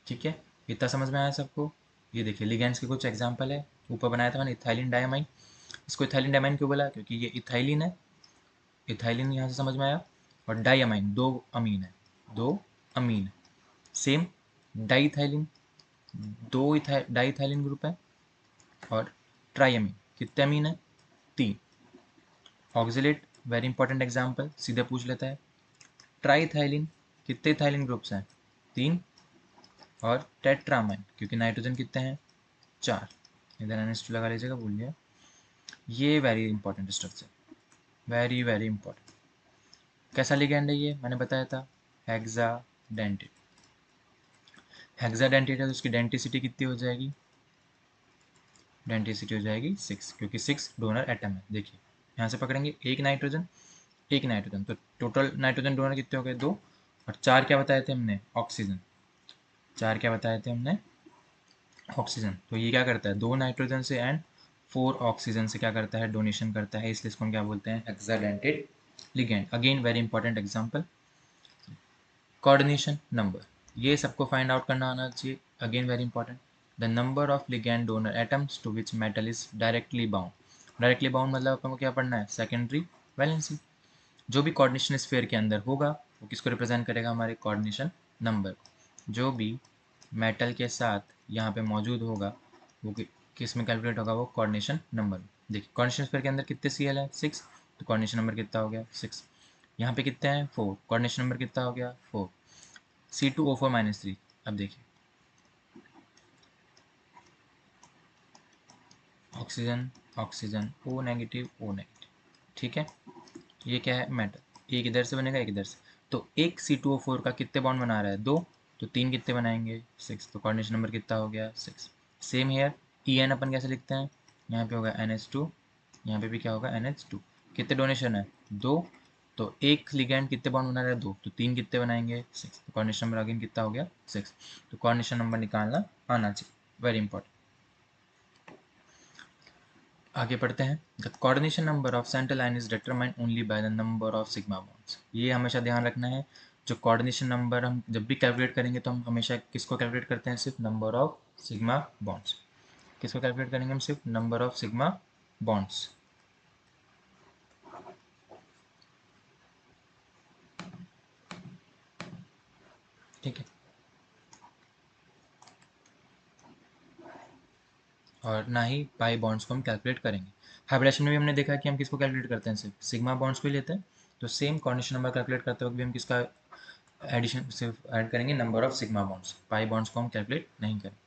ठीक है, इतना समझ में आया सबको। ये देखिए लिगेंड्स के कुछ एग्जांपल है, ऊपर बनाया था मैंने, इथाइलिन डायमाइन। इसको इथाइलिन डायमाइन क्यों बोला, क्योंकि ये इथाइलिन है, इथाइलिन यहाँ से समझ में आया। और डायमाइन, 2 अमीन है, 2 अमीन है। सेम डाइथाइलिन, 2 डाइथाइलिन ग्रुप है। और ट्राइअमीन, कितने अमीन है, 3। ऑक्जिलेट, वेरी इंपॉर्टेंट एग्जाम्पल, सीधे पूछ लेता है। ट्राइथाइलिन, कितने इथाइलिन ग्रुप्स हैं, 3। और टेट्रामाइन, क्योंकि नाइट्रोजन कितने हैं, 4। इधर NH2 लगा लीजिएगा, भूल गया। ये very important structure, very very important. कैसा लिगेंड है ये, मैंने बताया था, हेक्साडेंटेट। हेक्साडेंटेट है तो उसकी डेंटिसिटी कितनी हो जाएगी, डेंटिसिटी हो जाएगी 6, क्योंकि 6 डोनर एटम है। देखिए यहाँ से पकड़ेंगे, एक नाइट्रोजन, एक नाइट्रोजन, तो टोटल नाइट्रोजन डोनर कितने हो गए, 2। और 4 क्या बताए थे हमने, ऑक्सीजन। 4 क्या बताए थे हमने, ऑक्सीजन। तो ये क्या करता है, 2 नाइट्रोजन से एंड 4 ऑक्सीजन से क्या करता है, डोनेशन करता है, इसलिए इसको हम क्या बोलते हैं, hexadentate ligand. Again very important example. Coordination number, ये सबको फाइंड आउट करना आना चाहिए। Again very important, the number of ligand donor atoms to which metal is directly bound. Directly bound मतलब अपन को क्या पढ़ना है, सेकेंडरी वैलेंसी। जो भी कोऑर्डिनेशन स्फीयर के अंदर होगा वो किसको रिप्रेजेंट करेगा, हमारे कोऑर्डिनेशन नंबर। जो भी मेटल के साथ यहाँ पे मौजूद होगा वो किस में कैलकुलेट होगा, वो कोऑर्डिनेशन नंबर। देखिए कोऑर्डिनेशन स्फीयर के अंदर कितने Cl है, 6, तो कोऑर्डिनेशन नंबर कितना हो गया 6। यहाँ पे कितने हैं 4, कोऑर्डिनेशन नंबर कितना हो गया 4। C2O4-3। अब देखिए oxygen oxygen O negative O negative, ठीक है। ये क्या है मेटल, एक इधर से बनेगा एक इधर से, तो एक C2O4 का कितने बॉन्ड बना रहा है 2, तो 3 कितने बनाएंगे 6, तो कोऑर्डिनेशन नंबर कितना हो गया 6। सेम हेयर En अपन कैसे लिखते हैं, यहाँ पे होगा NH2, यहाँ पे भी क्या होगा NH2। कितने डोनेशन है 2, तो एक लिगैंड कितने बॉन्ड बना रहा है 2, तो 3 कितने बनाएंगे 6, तो कोऑर्डिनेशन नंबर अगेन कितना हो गया 6। तो कोऑर्डिनेशन नंबर निकालना आना चाहिए, वेरी इंपॉर्टेंट। आगे पढ़ते हैं। The coordination number of central ion is determined only by the number of sigma bonds. ये हमेशा ध्यान रखना है, जो कोऑर्डिनेशन नंबर हम जब भी कैलकुलेट करेंगे तो हम हमेशा किसको कैलकुलेट करते हैं, सिर्फ नंबर ऑफ सिग्मा बॉन्ड्स। किसको कैलकुलेट करेंगे हम, सिर्फ नंबर ऑफ सिग्मा बॉन्ड्स। ठीक है, और ना ही पाई बॉन्ड्स को हम कैलकुलेट करेंगे। हाइब्रिडेशन में भी हमने देखा कि हम किसको कैलकुलेट करते हैं, सिर्फ सिग्मा बॉन्ड्स को ही लेते हैं। तो सेम कोऑर्डिनेशन नंबर कैलकुलेट करते वक्त भी हम किसका एडिशन सिर्फ ऐड करेंगे, number of sigma bonds, pi bonds को हम कैलकुलेट नहीं करेंगे।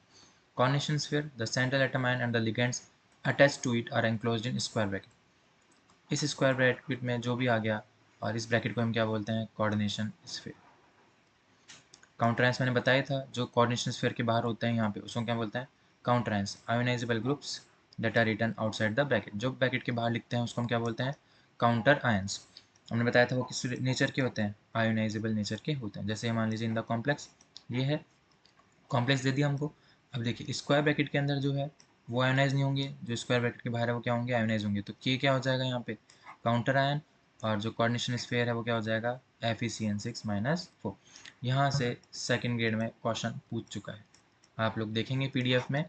Coordination sphere, the central atom ion and the ligands attached to it are enclosed in square bracket। इस स्क्वायर ब्रैकेट में जो भी आ गया, और इस ब्रैकेट को हम क्या बोलते हैं, कोऑर्डिनेशन स्फीयर। काउंटर आयंस मैंने बताया था, जो कोऑर्डिनेशन स्फीयर के बाहर होते हैं यहाँ पे उसको क्या बोलते हैं, counter ions. Ionizable groups that are written outside the bracket, जो ब्रैकेट के बाहर लिखते हैं उसको हम क्या बोलते हैं, काउंटर आयंस। हमने बताया था वो किस नेचर के होते हैं, आयोनाइजेबल नेचर के होते हैं। जैसे मान लीजिए इन द कॉम्प्लेक्स, ये है कॉम्प्लेक्स दे दिया हमको। अब देखिए स्क्वायर ब्रैकेट के अंदर जो है वो आयोनाइज नहीं होंगे, जो स्क्वायर ब्रैकेट के बाहर है वो क्या होंगे, आयोनाइज होंगे। तो के क्या हो जाएगा यहाँ पे, काउंटर आयन, और जो कोऑर्डिनेशन स्फीयर है वो क्या हो जाएगा, FeCN6-4। यहाँ से सेकंड ग्रेड में क्वेश्चन पूछ चुका है, आप लोग देखेंगे PDF में,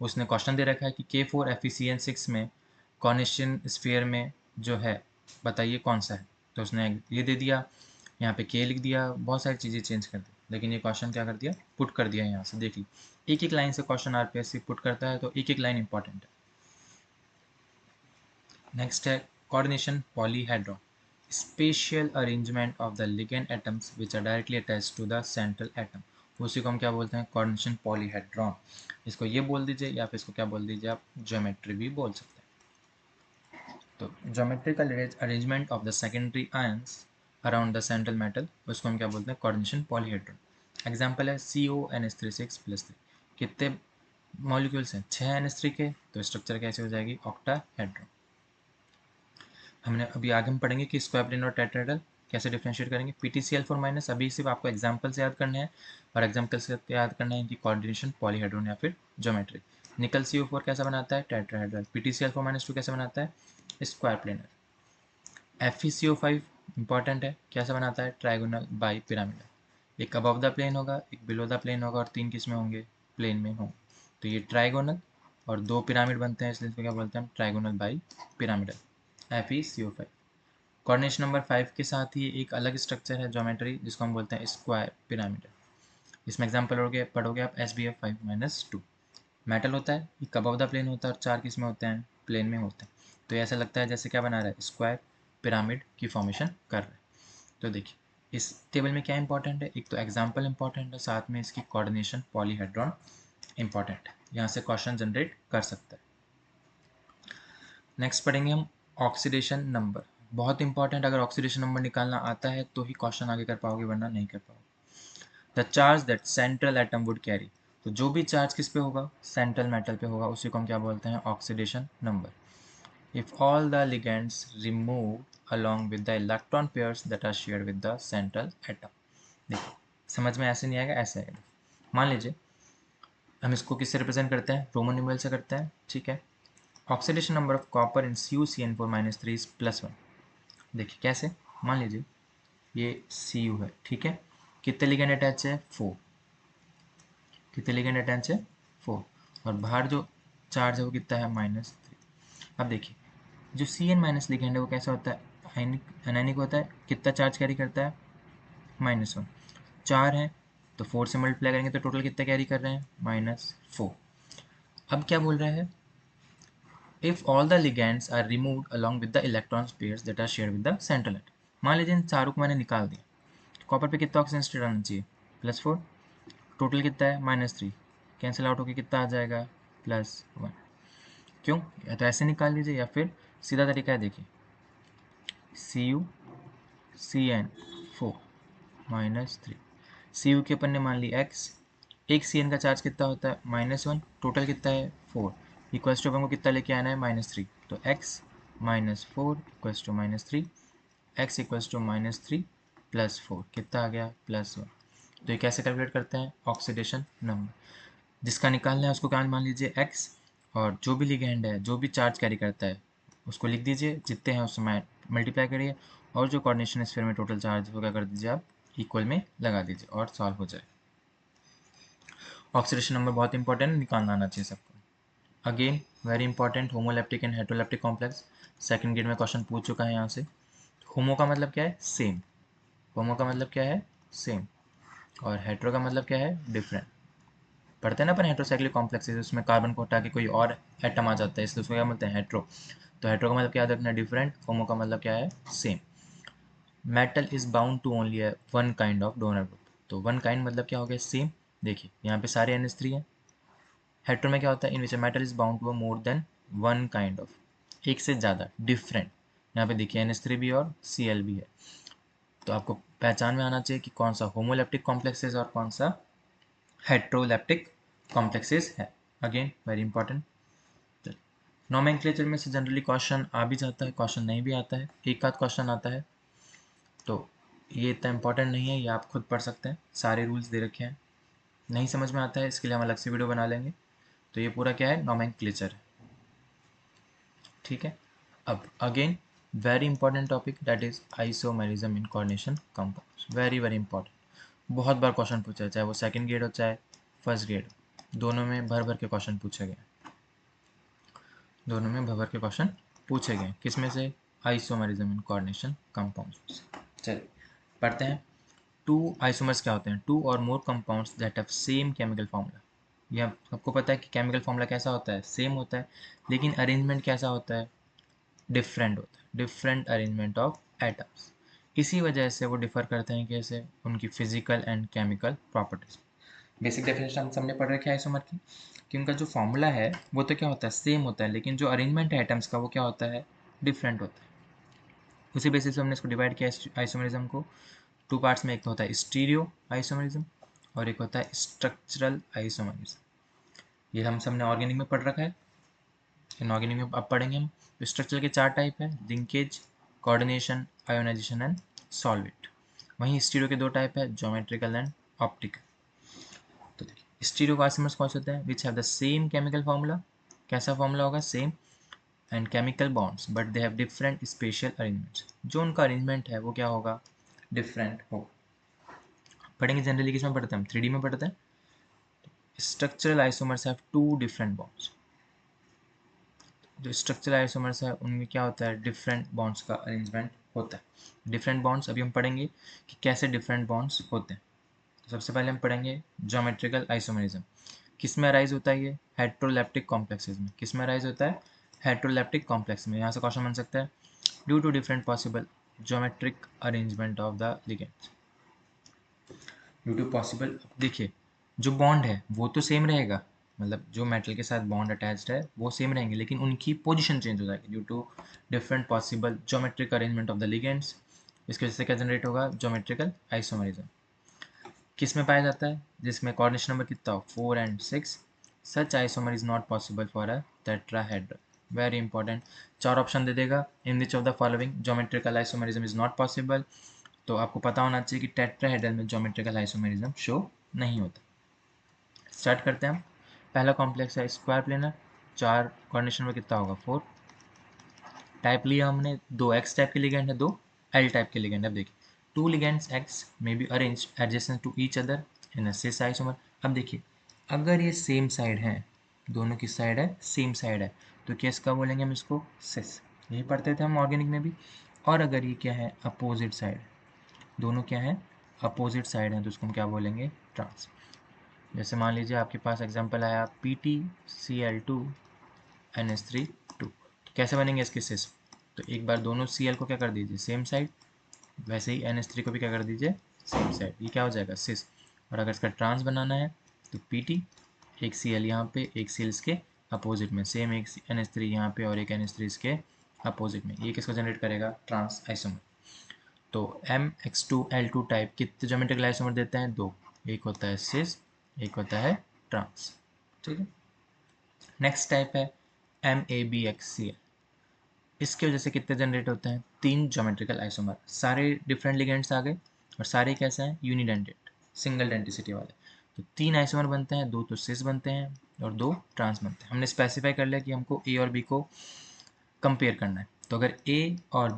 उसने क्वेश्चन दे रखा है कि K4 FeCN6 में कोऑर्डिनेशन स्फीयर में जो है बताइए कौन सा है। तो उसने ये दे दिया, यहाँ पे K लिख दिया, बहुत सारी चीज़ें चेंज कर दी, लेकिन ये क्वेश्चन क्या कर दिया, पुट कर दिया। यहाँ से देख ली, एक एक लाइन से क्वेश्चन RPSC पुट करता है, तो एक एक लाइन इंपॉर्टेंट है। नेक्स्ट है coordination polyhedron, spatial arrangement of the ligand atoms which are directly attached to the central atom. उसी को हम क्या बोलते हैं, कोऑर्डिनेशन पॉलीहेड्रॉन। इसको ये बोल दीजिए, या फिर इसको क्या बोल दीजिए आप, ज्योमेट्री भी बोल सकते हैं। तो geometrical arrangement of the secondary ions around the central metal, उसको हम क्या बोलते हैं, कोऑर्डिनेशन पॉलीहेड्रॉन। एग्जाम्पल है CONH3 6+3। कितने मॉलिक्यूल्स हैं, 6 NH3 के, तो स्ट्रक्चर कैसे हो जाएगी, ऑक्टाहेड्रॉन। हमने अभी आगे हम पढ़ेंगे कि स्क्वायर प्लेन और टेट्राहेड्रल कैसे डिफरेंशिएट करेंगे। PtCl4- अभी सिर्फ आपको एग्जाम्पल से याद करने हैं, और एग्जाम्पल से याद करना है कि कोऑर्डिनेशन पॉलीहेड्रॉन या फिर ज्योमेट्री। निकल CO4 कैसा बनाता है, टेट्राहेड्रल। PtCl4-2 कैसे बनाता है, स्क्वायर प्लेनर। FeCO5 इंपॉर्टेंट है, कैसा बनाता है, ट्राइगोनल बाई पिरामिडल। एक अबव द प्लेन होगा, एक बिलो द प्लेन होगा, और 3 किस में होंगे, प्लेन में होंगे। तो ये ट्राइगोनल, और 2 पिरामिड बनते हैं, इसलिए इसको क्या बोलते हैं हम, trigonal bi pyramidal, FeCO5। Coordination number 5 के साथ ही एक अलग स्ट्रक्चर है ज्योमेट्री, जिसको हम बोलते हैं स्क्वायर पिरामिडल। इसमें एग्जाम्पल पढ़ोगे आप SbF5-2। मेटल होता है, एक अबव द प्लेन होता है, और 4 किस में होते हैं, प्लेन में होते हैं। तो ऐसा लगता है जैसे क्या बना रहा है, स्क्वायर पिरामिड की फॉर्मेशन कर रहा है। तो देखिए इस टेबल में क्या इंपॉर्टेंट है, एक तो एग्जाम्पल इंपॉर्टेंट है, साथ में इसकी कोऑर्डिनेशन पॉलीहेड्रॉन इंपॉर्टेंट है, यहाँ से क्वेश्चन जनरेट कर सकता है। नेक्स्ट पढ़ेंगे हम ऑक्सीडेशन नंबर, बहुत इंपॉर्टेंट। अगर ऑक्सीडेशन नंबर निकालना आता है तो ही क्वेश्चन आगे कर पाओगे, वरना नहीं कर पाओगे। The charge that central atom would carry, तो जो भी चार्ज किस पे होगा, सेंट्रल मेटल पे होगा, उसी को हम क्या बोलते हैं, oxidation number. If all the ligands remove along with the electron pairs that are shared with the central atom। देखिए समझ में ऐसे नहीं आएगा, ऐसे आएगा। मान लीजिए हम इसको किससे रिप्रेजेंट करते हैं, रोमन न्यूमेरल से करते हैं, ठीक है। Oxidation number of copper in CuCN4-3 is +1। देखिए कैसे, मान लीजिए ये Cu है, ठीक है। कितने लिगेंड अटैच है, 4। कितने लिगेंड अटैच है, 4। और बाहर जो चार्ज है वो कितना है, -3। अब देखिए जो Cn- लिगेंड है वो कैसा होता है, अनायनिक होता है। कितना चार्ज कैरी करता है, -1। 4 है, तो 4 से मल्टीप्लाई करेंगे तो टोटल कितना कैरी कर रहे हैं, -4। अब क्या बोल रहा है, if all the ligands are removed along with the electron pairs that are shared with the central atom. मान लीजिए इन चारों को मैंने निकाल दिया, कॉपर पे कितना ऑक्सीजन स्टेट आना चाहिए, +4, टोटल कितना है -3, कैंसिल आउट होकर कितना आ जाएगा, +1। क्यों, या तो ऐसे निकाल लीजिए या फिर सीधा तरीका है, देखिए CuCN4 -3, Cu के अपन ने मान ली x, एक Cn का चार्ज कितना होता है, -1, टोटल कितना है 4, इक्वल्स टू अपन को कितना लेके आना है, -3, तो x -4 equals to -3, x equals to -3 +4 कितना आ गया, +1। तो ये कैसे कैलकुलेट करते हैं, ऑक्सीडेशन नंबर, जिसका निकालना है उसको क्या मान लीजिए x, और जो भी लिगेंड है, जो भी चार्ज कैरी करता है उसको लिख दीजिए, जितने हैं उससे मल्टीप्लाई करिए, और जो कोऑर्डिनेशन स्फीयर में टोटल चार्ज वो क्या कर दीजिए आप इक्वल में लगा दीजिए और सॉल्व हो जाए। ऑक्सीडेशन नंबर बहुत इंपॉर्टेंट, निकालना आना चाहिए सबको। Again very important, homoleptic and heteroleptic complex, second grade में क्वेश्चन पूछ चुका है यहाँ से। होमो का मतलब क्या है, सेम, होमो का मतलब क्या है, सेम, और हेट्रो का मतलब क्या है, डिफरेंट। पढ़ते हैं ना अपन हेट्रोसाइक्लिक कॉम्प्लेक्सेस, उसमें कार्बन को हटा के कोई और एटम आ जाता है, इसलिए उसको क्या बोलते हैं, हेट्रो। तो हेट्रो का मतलब क्या है, डिफरेंट, होमो का मतलब क्या है, same. Metal is bound to only one kind of donor group, तो वन काइंड मतलब क्या हो गया, सेम। देखिए यहाँ पे सारे NH3 हैं, हेट्रो में क्या होता है, in which metal is bound to more than one kind of, एक से ज़्यादा, डिफरेंट। यहाँ पे देखिए NH3 भी और Cl भी है, तो आपको पहचान में आना चाहिए कि कौन सा होमोलैप्टिक कॉम्प्लेक्सेस और कौन सा हेट्रोलैप्टिक कॉम्प्लेक्सेस है। Again very important. नोमेनक्लेचर में से जनरली क्वेश्चन आ भी जाता है, क्वेश्चन नहीं भी आता है, एक आध क्वेश्चन आता है, तो ये इतना इंपॉर्टेंट नहीं है, ये आप खुद पढ़ सकते हैं, सारे रूल्स दे रखे हैं। नहीं समझ में आता है इसके लिए हम अलग से वीडियो बना लेंगे। तो ये पूरा क्या है, नोमेनक्लेचर है, ठीक है। अब again very important topic that is isomerism in coordination compounds, very very important, बहुत बार क्वेश्चन पूछा है, चाहे वो सेकंड ग्रेड हो चाहे फर्स्ट ग्रेड, दोनों में भर भर के क्वेश्चन पूछे गए, दोनों में भर भर के क्वेश्चन पूछे गए, किसमें से, आइसोमेरिज्म इन कोऑर्डिनेशन कंपाउंड्स। चलिए पढ़ते हैं। टू आइसोमर्स क्या होते हैं, two or more compounds that have same chemical formula. यह आपको पता है कि केमिकल फार्मूला कैसा होता है, सेम होता है, लेकिन अरेंजमेंट कैसा होता है, डिफरेंट होता है, डिफरेंट अरेंजमेंट ऑफ एटम्स। इसी वजह से वो डिफर करते हैं, कैसे, उनकी physical and chemical properties. Basic definition हम सबने पढ़ रखी है आइसोमर की, कि उनका जो फॉर्मूला है वो तो क्या होता है, सेम होता है, लेकिन जो अरेंजमेंट है एटम्स का वो क्या होता है, डिफरेंट होता है। उसी बेसिस पे हमने इसको डिवाइड किया आइसोमरिज्म को टू पार्ट्स में, एक तो होता है स्टीरियो आइसोमरिज्म और एक होता है स्ट्रक्चरल आइसोमरिज्म। ये हम सबने ऑर्गेनिक में पढ़ रखा है, इनऑर्गेनिक में अब पढ़ेंगे हम। स्ट्रक्चर के 4 टाइप हैं, linkage, coordination, ionization and solvate. वहीं स्टीरियो के 2 टाइप है, ज्योमेट्रिकल एंड ऑप्टिकल। तो देखिए स्टीरियो आइसोमर्स कौन से होते हैं, which have the same chemical formula, कैसा फार्मूला होगा, same, and chemical bonds but they have different special arrangements, जो उनका अरेंजमेंट है वो क्या होगा, डिफरेंट होगा। पढ़ेंगे जनरली किसमें पढ़ते हैं हम, 3D में पढ़ते हैं। Structural isomers have 2 different bonds, जो स्ट्रक्चरल आइसोमर्स है उनमें क्या होता है, डिफरेंट बॉन्ड्स का अरेंजमेंट होता है। डिफरेंट बॉन्ड्स अभी हम पढ़ेंगे कि कैसे डिफरेंट बॉन्ड्स होते हैं। तो सबसे पहले हम पढ़ेंगे ज्योमेट्रिकल आइसोमरिज्म, किस में अराइज होता है, ये हेट्रोलैप्टिक कॉम्प्लेक्सेस में, किस में अराइज होता है, हेट्रोलैप्टिक कॉम्प्लेक्स में। यहाँ से क्वेश्चन बन सकता है, due to different possible geometric arrangement of the ligands, due to possible. देखिए जो बॉन्ड है वो तो सेम रहेगा, मतलब जो मेटल के साथ बॉन्ड अटैच्ड है वो सेम रहेंगे, लेकिन उनकी पोजीशन चेंज हो जाएगी due to different possible geometric arrangement of the ligands. इसकी वजह से क्या जनरेट होगा, ज्योमेट्रिकल आइसोमरिज्म। किस में पाया जाता है, जिसमें कोऑर्डिनेशन नंबर कितना हो, 4 and 6। Such isomer is not possible for a tetrahedral, very important. 4 option दे देगा, in which of the following geometrical isomerism is not possible. तो आपको पता होना चाहिए कि टेट्राहेड्रल में ज्योमेट्रिकल आइसोमरिज्म शो नहीं होता। स्टार्ट करते हैं हम। पहला कॉम्प्लेक्स है स्क्वायर प्लेनर, 4 कोऑर्डिनेशन में कितना होगा, 4। टाइप लिया हमने, 2 एक्स टाइप के लिगेंड है, 2 एल टाइप के लिगेंड है। अब देखिए 2 ligands X may be arranged adjacent to each other in a cis isomer. अब देखिए अगर ये सेम साइड है, दोनों की साइड है, सेम साइड है, तो किसका बोलेंगे हम इसको, सिस। यही पढ़ते थे हम ऑर्गेनिक में भी। और अगर ये क्या है, अपोजिट साइड, दोनों क्या है, अपोजिट साइड है, तो उसको हम क्या बोलेंगे, ट्रांस। जैसे मान लीजिए आपके पास एग्जांपल आया PtCl2NH3 2, तो कैसे बनेंगे इसके सिस? तो एक बार दोनों Cl को क्या कर दीजिए सेम साइड, वैसे ही NH3 को भी क्या कर दीजिए सेम साइड, ये क्या हो जाएगा सिस। और अगर इसका ट्रांस बनाना है तो Pt, एक Cl यहाँ पे, एक Cl इसके अपोजिट में, सेम एक NH3 यहाँ पे और एक NH3 इसके अपोजिट में, ये किसको जनरेट करेगा ट्रांस आइसोमर। तो MX2L2 टाइप कितने ज्योमेट्रिकल आइसोमर देते हैं? दो, एक होता है सिस, एक होता है ट्रांस। ठीक है। नेक्स्ट टाइप है MABXCl, इसकी वजह से कितने जनरेट होते हैं? तीन ज्योमेट्रिकल आइसोमर, सारे डिफरेंट लिगेंड्स आ गए और सारे कैसे हैं? यूनिडेंटेड, सिंगल डेंटिसिटी वाले। तो तीन आइसोमर बनते हैं, दो तो सिस बनते हैं और दो ट्रांस बनते हैं। हमने स्पेसिफाई कर लिया कि हमको ए और बी को कंपेयर करना है। तो अगर ए और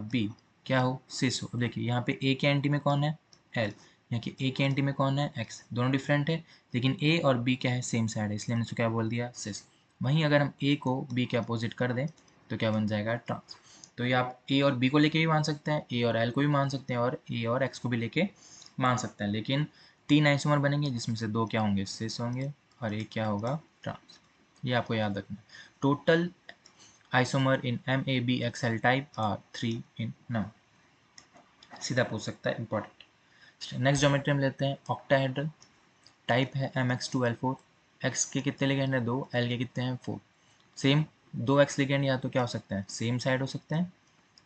बी क्या हो? सिस हो। देखिए यहाँ पे ए के एंटी में कौन है? एल, यहाँ के ए के एंटी में कौन है? एक्स। दोनों डिफरेंट है लेकिन ए और बी क्या है? सेम साइड है, इसलिए हमने इसको क्या बोल दिया? सिस। वहीं अगर हम ए को बी के अपोजिट कर दें तो क्या बन जाएगा? ट्रांस। तो ये आप ए और बी को लेके भी मान सकते हैं, ए और एल को भी मान सकते हैं और ए और एक्स को भी लेके मान सकते हैं, लेकिन तीन आइसोमर बनेंगे जिसमें से दो क्या होंगे? सिस होंगे और एक क्या होगा? ट्रांस। ये आपको याद रखना है। Total isomer in MABXL type are 3 in number, सीधा पूछ सकता है, इंपॉर्टेंट। नेक्स्ट ज्योमेट्री हम लेते हैं ऑक्टाहेड्रल, टाइप है MX2L4। एक्स के कितने लिगेंड है? दो, एल के कितने हैं? 4। सेम दो एक्स लिगेंड या तो क्या हो सकते हैं? सेम साइड हो सकते हैं,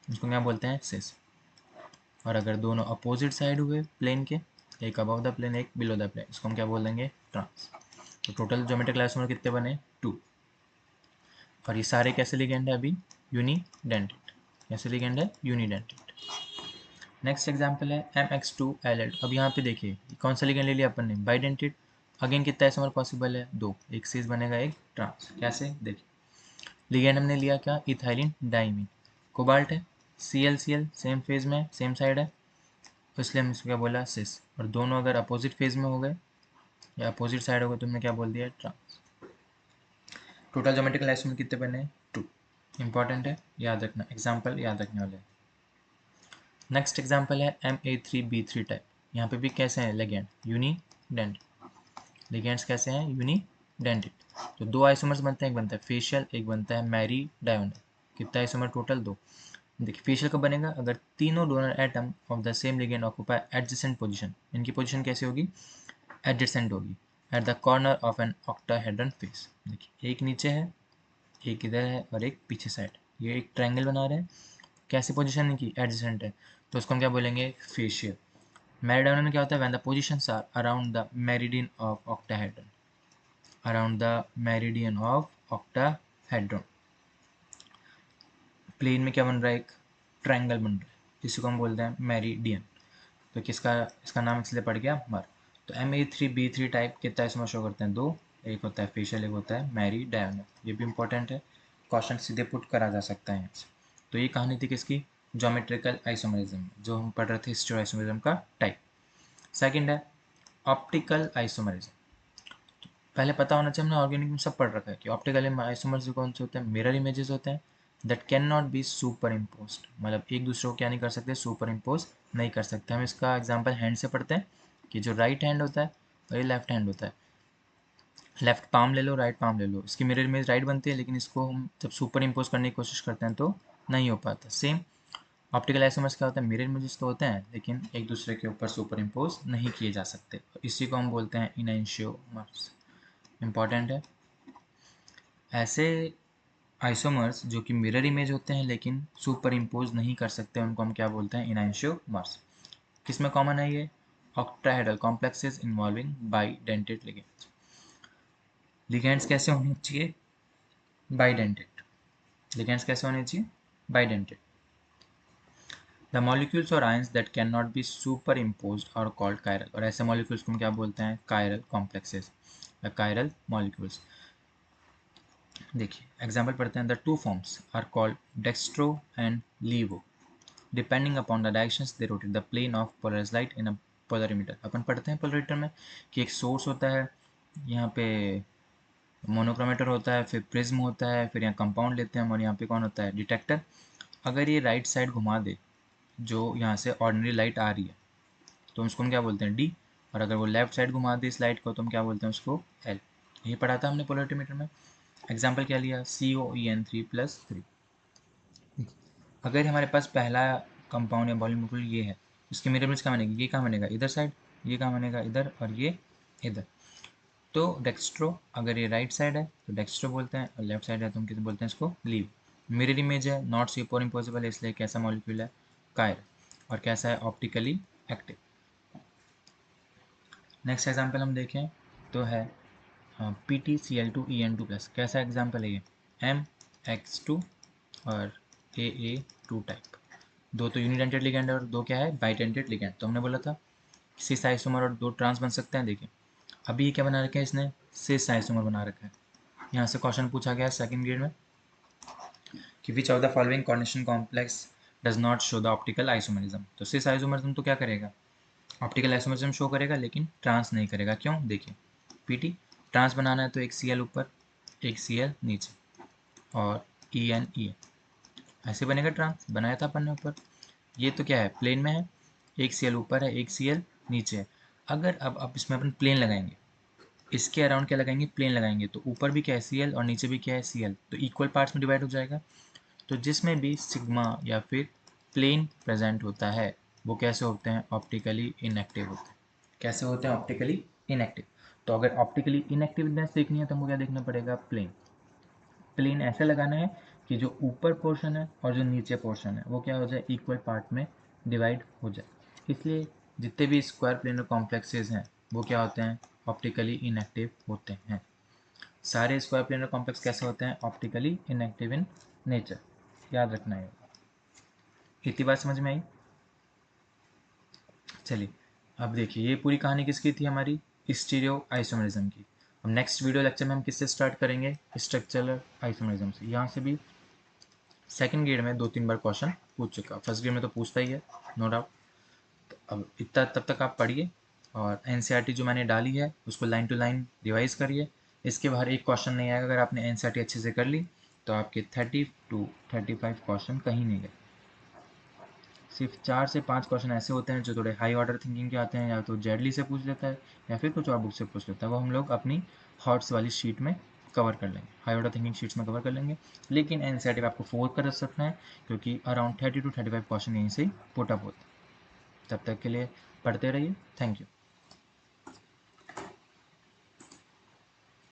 इसको क्या बोलते हैं? सिस। और अगर दोनों अपोजिट साइड हुए प्लेन के, एक अबव द प्लेन एक बिलो द प्लेन, इसको हम क्या बोल देंगे? ट्रांस। तो टोटल ज्योमेट्रिकल आइसोमर कितने बने? 2। और ये सारे कैसे लिगेंड है? अभी यूनिडेंटेड। कैसे लिगेंड है? यूनिडेंटेड। नेक्स्ट एग्जांपल है MX2L8। अब यहाँ पे देखिए कौन सा लिगेंड ले लिया अपन ने? बाइडेंटेड। अगेन कितना आइसोमर पॉसिबल है? दो, एक सिस बनेगा एक ट्रांस। कैसे? देखिए लिगेंड हमने लिया क्या? Ethylene diamine. कोबाल्ट है, Cl सेम फेज में, सेम साइड है, तो इसलिए हमने इसको क्या बोला? सिस। और दोनों अगर अपोजिट फेज में हो गए या अपोजिट साइड हो गए तो हमने क्या बोल दिया? ट्रांस। टोटल ज्योमेट्रिकल आइसोमर कितने बने? 2। इंपॉर्टेंट है, याद रखना, एग्जाम्पल याद रखने वाले हैं। नेक्स्ट एग्जाम्पल है MA3B3 टाइप। यहाँ पे भी कैसे हैं लिगेंड? यूनिडेंटेड। लिगेंड्स कैसे हैं? यूनिडेंटेड। तो दो आइसोमर्स बनते हैं, एक बनता है फेशियल, एक बनता है मैरी डायोनल। कितना आइसोमर टोटल? दो। देखिए फेशियल कब बनेगा? अगर तीनों donor atom of the same ligand occupy adjacent position. इनकी पोजीशन कैसी होगी? एडजेसेंट होगी, at the corner of an octahedron face. देखिए एक नीचे है, एक इधर है और एक पीछे साइड, ये एक ट्रायंगल बना रहे हैं। कैसी पोजीशन की? एडजेसेंट है, तो उसको हम क्या बोलेंगे? फेशियल। मेरिडियन में क्या होता है? When the positions are around the meridian of octahedron, around the meridian of octahedron. Plane में क्या बन रहा है? एक ट्रायंगल बन रहा है, जिसको हम बोलते हैं मेरिडियन। तो किसका, इसका नाम इसलिए पड़ गया मर। तो MA3B3 टाइप कितना आइसोमर शो करते हैं? दो, एक होता है फेशियल, एक होता है मैरी डायनल। ये भी इंपॉर्टेंट है, क्वेश्चन सीधे पुट करा जा सकता है यहाँ से। तो ये कहानी थी किसकी? ज्योमेट्रिकल आइसोमरिज्म, जो हम पढ़ रहे थे हिस्टेरो आइसोमरिज्म का टाइप। सेकंड है ऑप्टिकल आइसोमरिज्म। पहले पता होना चाहिए, हमने ऑर्गेनिक में सब पढ़ रखा है कि ऑप्टिकल आइसोमर्स कौन से होते हैं? मिरर इमेजेस होते हैं that can not be super impose, मतलब एक दूसरे को क्या नहीं कर सकते? सुपर इम्पोज नहीं कर सकते। हम इसका एग्जाम्पल हैंड से पढ़ते हैं कि जो राइट हैंड होता है और ये लेफ्ट हैंड होता है। लेफ्ट पाम ले लो, राइट पाम ले लो, इसकी मिरर इमेज राइट बनती है, लेकिन इसको हम जब सुपर इम्पोज करने की कोशिश करते हैं तो नहीं हो पाता। सेम ऑप्टिकल आइसोमर्स क्या होता है? मिरर इमेजेस तो होते हैं लेकिन एक दूसरे के ऊपर सुपर इम्पोज नहीं किए जा सकते, इसी को हम बोलते हैं इनैंशियोमर्स। इंपॉर्टेंट है। ऐसे आइसोमर्स जो कि मिरर इमेज होते हैं लेकिन सुपर इम्पोज नहीं कर सकते, उनको हम क्या बोलते हैं? इनैंशियोमर्स। किसमें कॉमन है ये? Octahedral complexes involving bidentate ligands. Ligands कैसे होने चाहिए? बाइडेंटेड। लिगेंड्स कैसे होने चाहिए? Bidentate. The molecules or ions that can not be superimposed are called chiral. और ऐसे मॉलिक्यूल्स को हम क्या बोलते हैं? कायरल कॉम्प्लेक्सेस या कायरल मॉलिक्यूल्स। देखिए एग्जाम्पल पढ़ते हैं। The two forms are called dextro and laevo, depending upon the directions they rotate the plane of polarised light in a polarimeter. अपन पढ़ते हैं पोलरीमीटर में कि एक सोर्स होता है, यहाँ पे मोनोक्रोमेटर होता है, फिर प्रिज्म होता है, फिर यहाँ कंपाउंड लेते हैं हम, और यहाँ पे कौन होता है? डिटेक्टर। अगर ये राइट साइड घुमा दे, जो यहाँ से ऑर्डिनरी लाइट आ रही है, तो उसको हम क्या बोलते हैं? डी। और अगर वो लेफ्ट साइड घुमा दी स्लाइड को तो हम क्या बोलते हैं उसको एल। ये पढ़ा था हमने पोलैरिमीटर में। एग्जाम्पल क्या लिया, COEN3+3। अगर हमारे पास पहला कंपाउंड या मॉलिक्यूल ये है, इसके मिरर इमेज कहाँ बनेगी, ये कहाँ बनेगा इधर साइड, ये कहाँ बनेगा इधर, और ये इधर। तो डेक्स्ट्रो, अगर ये राइट साइड है तो डेक्स्ट्रो बोलते हैं, और लेफ्ट साइड है तो हम किसे बोलते हैं इसको लीव। मिरर इमेज है, नॉट सुपर इम्पॉसिबल है, इसलिए कैसा मॉलिक्यूल है, कायर, और कैसा है, ऑप्टिकली एक्टिव। नेक्स्ट एग्जाम्पल हम देखें तो है PtCl2En2+। कैसा एग्जाम्पल है ये, MX2 और AA2 टाइप। दो तो यूनिडेंटेड लिगेंड है और दो क्या है, बाइडेंटेड लिगेंड। तो हमने बोला था सिस आइसोमर और दो ट्रांस बन सकते हैं। देखिए अभी ये क्या बना रखा है इसने, सिस आइसोमर बना रखा है। यहाँ से क्वेश्चन पूछा गया है सेकंड ग्रेड में कि विच of the following coordination complex does not show the optical isomerism. तो सिस आइसोमरिज्म तो क्या करेगा, ऑप्टिकल आइसोमरिज्म शो करेगा लेकिन ट्रांस नहीं करेगा। क्यों, देखिए पीटी ट्रांस बनाना है तो एक Cl ऊपर एक Cl नीचे और EN ऐसे बनेगा ट्रांस, बनाया था अपन ने ऊपर। ये तो क्या है, प्लेन में है, एक Cl ऊपर है एक Cl नीचे है। अगर अब इसमें अपन प्लेन लगाएंगे, इसके अराउंड क्या लगाएंगे, प्लेन लगाएंगे, तो ऊपर भी क्या है Cl और नीचे भी क्या है Cl, तो इक्वल पार्ट्स में डिवाइड हो जाएगा। तो जिसमें भी सिग्मा या फिर प्लेन प्रेजेंट होता है वो कैसे होते हैं, ऑप्टिकली इनएक्टिव होते हैं। कैसे होते हैं, ऑप्टिकली इनएक्टिव। तो अगर ऑप्टिकली इनएक्टिवनेस देखनी है तो हमको क्या देखना पड़ेगा, प्लेन। प्लेन ऐसे लगाना है कि जो ऊपर पोर्शन है और जो नीचे पोर्शन है वो क्या हो जाए, इक्वल पार्ट में डिवाइड हो जाए। इसलिए जितने भी स्क्वायर प्लेनर कॉम्प्लेक्सेस हैं वो क्या होते हैं, ऑप्टिकली इनएक्टिव होते हैं। सारे स्क्वायर प्लेनर कॉम्प्लेक्स कैसे होते हैं, ऑप्टिकली इनएक्टिव इन नेचर। याद रखना है। इतनी बात समझ में आई। चलिए अब देखिए ये पूरी कहानी किसकी थी, हमारी स्टीरियो आइसोमरिज्म की। अब नेक्स्ट वीडियो लेक्चर में हम किससे स्टार्ट करेंगे, स्ट्रक्चरल आइसोमरिज्म से। यहाँ से भी सेकंड ग्रेड में 2-3 बार क्वेश्चन पूछ चुका, फर्स्ट ग्रेड में तो पूछता ही है नो डाउट। तो अब इतना तब तक आप पढ़िए और एनसीईआरटी जो मैंने डाली है उसको लाइन टू लाइन रिवाइज करिए। इसके बाहर एक क्वेश्चन नहीं आएगा। अगर आपने एनसीईआरटी अच्छे से कर ली तो आपके 30-35 क्वेश्चन कहीं नहीं गए। सिर्फ 4 से 5 क्वेश्चन ऐसे होते हैं जो थोड़े हाई ऑर्डर थिंकिंग के आते हैं, या तो जेडली से पूछ लेता है या फिर कुछ और बुक से पूछ लेता है, वो हम लोग अपनी हॉट्स वाली शीट में कवर कर लेंगे, हाई ऑर्डर थिंकिंग शीट्स में कवर कर लेंगे। लेकिन एनसीईआरटी में आपको 4 कर सकना है क्योंकि अराउंड 30 to 35 क्वेश्चन यहीं से ही पुट अप होते हैं। तब तक के लिए पढ़ते रहिए। Thank you.